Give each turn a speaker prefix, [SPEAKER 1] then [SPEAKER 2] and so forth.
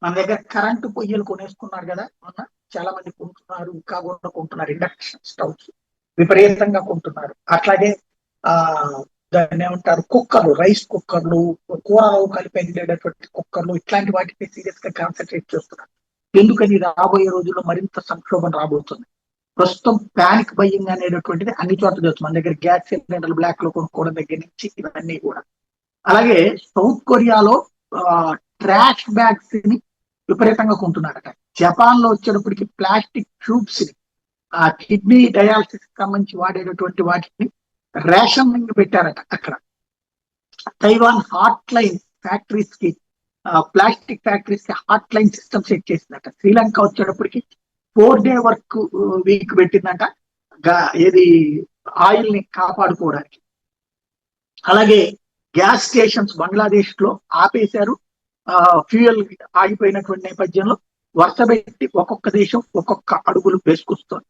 [SPEAKER 1] మన దగ్గర కరెంటు పొయ్యిలు కొనేసుకున్నారు కదా మొన్న, చాలా మంది కొంటున్నారు, ఇంకా కూడా కొంటున్నారు. ఇండక్షన్ స్టవ్స్ విపరీతంగా కొంటున్నారు. అట్లాగే ఆ దాన్ని ఏమంటారు, కుక్కర్లు, రైస్ కుక్కర్లు, కూరలు కలిపి వెళ్ళేటటువంటి కుక్కర్లు, ఇట్లాంటి వాటికి సీరియస్ గా కాన్సన్ట్రేట్ చేస్తున్నారు. ఎందుకని రాబోయే రోజుల్లో మరింత సంక్షోభం రాబోతుంది. ప్రస్తుతం ప్యానిక్ బయ్యింగ్ అనేటటువంటిది అన్ని చోట్ల జరుగుతుంది. మన దగ్గర గ్యాస్ సిలిండర్లు బ్లాక్ లో కొనుక్కోవడం దగ్గర నుంచి ఇవన్నీ కూడా. అలాగే సౌత్ కొరియాలో ట్రాష్ బ్యాగ్స్ ని విపరీతంగా కొంటున్నారట. జపాన్ లో వచ్చేటప్పటికి ప్లాస్టిక్ ట్యూబ్స్ ని, ఆ కిడ్నీ డయాలసిస్ సంబంధించి వాడేటటువంటి వాటిని రేషన్ పెట్టారట అక్కడ. తైవాన్ హాట్ లైన్ ఫ్యాక్టరీస్ కి, ప్లాస్టిక్ ఫ్యాక్టరీస్ కి హాట్ లైన్ సిస్టమ్ సెట్ చేసిందట. శ్రీలంక వచ్చేటప్పటికి 4 డే వర్క్ వీక్ పెట్టిందంట, ఏది ఆయిల్ ని కాపాడుకోవడానికి. అలాగే గ్యాస్ స్టేషన్స్ బంగ్లాదేశ్ లో ఆపేశారు. ఫ్యూయల్ ఆగిపోయినటువంటి నేపథ్యంలో వరుస పెట్టి ఒక్కొక్క దేశం ఒక్కొక్క అడుగులు వేసుకొస్తోంది.